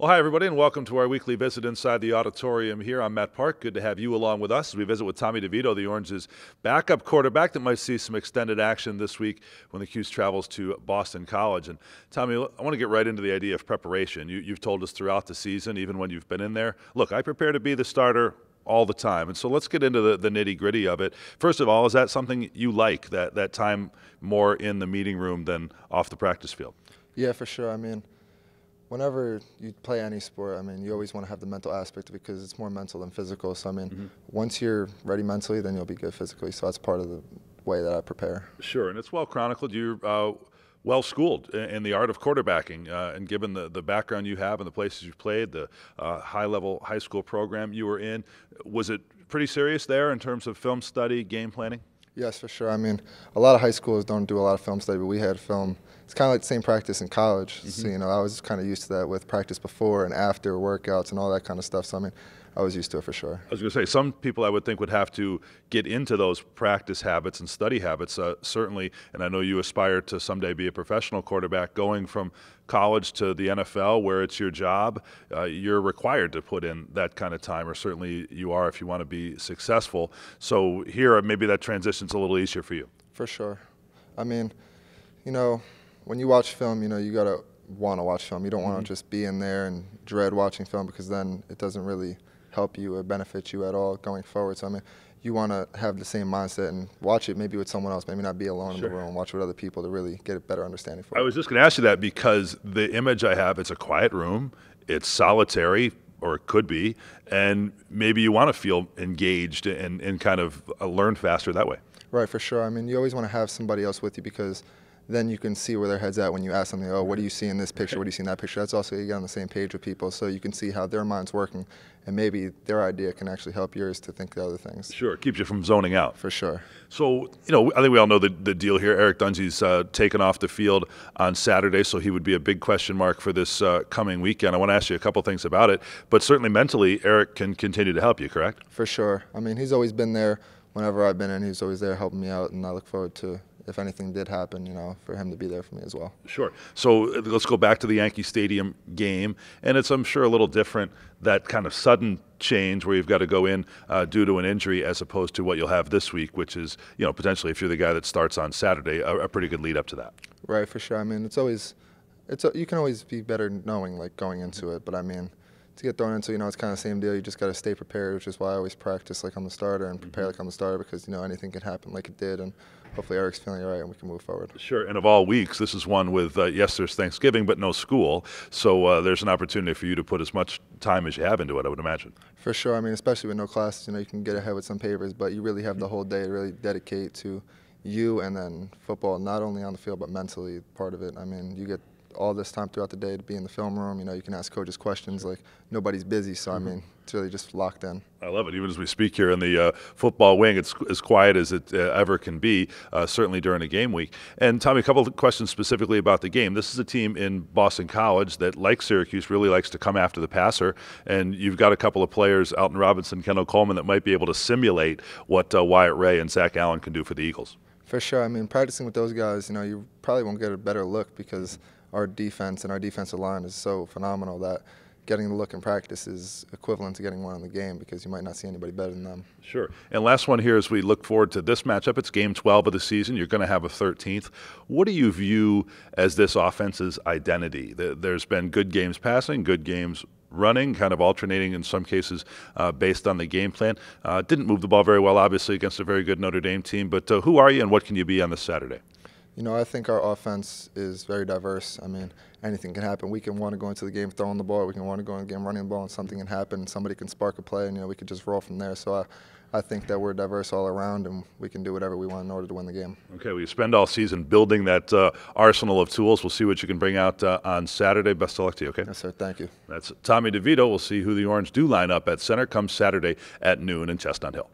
Well, hi, everybody, and welcome to our weekly visit inside the auditorium here. I'm Matt Park. Good to have you along with us as we visit with Tommy DeVito, the Orange's backup quarterback that might see some extended action this week when the Cuse travels to Boston College. And Tommy, I want to get right into the idea of preparation. You've told us throughout the season, even when you've been in there, look, I prepare to be the starter all the time. And so let's get into the nitty-gritty of it. First of all, is that something you like, that time more in the meeting room than off the practice field? Yeah, for sure. I mean, whenever you play any sport, I mean, you always want to have the mental aspect because it's more mental than physical. So, I mean, once you're ready mentally, then you'll be good physically. So that's part of the way that I prepare. Sure, and it's well chronicled. You're well schooled in the art of quarterbacking, and given the background you have and the places you've played, the high-level high school program you were in, was it pretty serious there in terms of film study, game planning? Yes, for sure. I mean, a lot of high schools don't do a lot of film study, but we had film. It's kind of like the same practice in college. So, you know, I was kind of used to that with practice before and after workouts and all that kind of stuff. So, I mean, I was used to it for sure. I was going to say, some people I would think would have to get into those practice habits and study habits, certainly, and I know you aspire to someday be a professional quarterback. Going from college to the NFL, where it's your job, you're required to put in that kind of time, or certainly you are if you want to be successful. So here, maybe that transition's a little easier for you. For sure. I mean, you know, when you watch film, you know, you got to want to watch film. You don't want to just be in there and dread watching film because then it doesn't really help you or benefit you at all going forward. So, I mean, you want to have the same mindset and watch it maybe with someone else, maybe not be alone in the room, watch with other people to really get a better understanding for it. I was just going to ask you that because the image I have, it's a quiet room, it's solitary, or it could be, and maybe you want to feel engaged and kind of learn faster that way. Right, for sure. I mean, you always want to have somebody else with you because then you can see where their head's at when you ask something, oh, what do you see in this picture, what do you see in that picture? That's also, you get on the same page with people so you can see how their mind's working and maybe their idea can actually help yours to think the other things. Sure, it keeps you from zoning out. For sure. So, you know, I think we all know the deal here. Eric Dungey's taken off the field on Saturday, so he would be a big question mark for this coming weekend. I want to ask you a couple things about it, but certainly mentally, Eric can continue to help you, correct? For sure. I mean, he's always been there whenever I've been in. He's always there helping me out, and I look forward to, if anything did happen, you know, for him to be there for me as well. Sure. So let's go back to the Yankee Stadium game, and it's, I'm sure, a little different, that kind of sudden change where you've got to go in due to an injury as opposed to what you'll have this week, which is, you know, potentially, if you're the guy that starts on Saturday, a pretty good lead up to that. Right, for sure. I mean, you can always be better knowing, like, going into it, but I mean, to get thrown into, you know, it's kind of the same deal. You just got to stay prepared, which is why I always practice like I'm the starter and prepare like I'm the starter because, you know, anything can happen like it did, and hopefully Eric's feeling all right and we can move forward. Sure, and of all weeks, this is one with, yes, there's Thanksgiving, but no school, so there's an opportunity for you to put as much time as you have into it, I would imagine. For sure. I mean, especially with no classes, you know, you can get ahead with some papers, but you really have the whole day to really dedicate to you and then football, not only on the field but mentally part of it. I mean, you get all this time throughout the day to be in the film room. You know, you can ask coaches questions. Like, nobody's busy, so I mean, it's really just locked in. I love it. Even as we speak here in the football wing, it's as quiet as it ever can be, certainly during a game week. And Tommy, a couple of questions specifically about the game. This is a team in Boston College that, like Syracuse, really likes to come after the passer, and you've got a couple of players, Alton Robinson, Kendall Coleman, that might be able to simulate what Wyatt Ray and Zach Allen can do for the Eagles. For sure. I mean, practicing with those guys, you know, you probably won't get a better look because our defense and our defensive line is so phenomenal that getting the look in practice is equivalent to getting one in the game because you might not see anybody better than them. Sure. And last one here as we look forward to this matchup. It's game 12 of the season. You're going to have a 13th. What do you view as this offense's identity? There's been good games passing, good games running, kind of alternating in some cases based on the game plan. Didn't move the ball very well, obviously, against a very good Notre Dame team. But who are you and what can you be on this Saturday? You know, I think our offense is very diverse. I mean, anything can happen. We can want to go into the game throwing the ball. We can want to go into the game running the ball, and something can happen. Somebody can spark a play, and, you know, we could just roll from there. So I think that we're diverse all around, and we can do whatever we want in order to win the game. Okay, well, you spend all season building that arsenal of tools. We'll see what you can bring out on Saturday. Best of luck to you, okay? Yes, sir. Thank you. That's Tommy DeVito. We'll see who the Orange do line up at center come Saturday at noon in Chestnut Hill.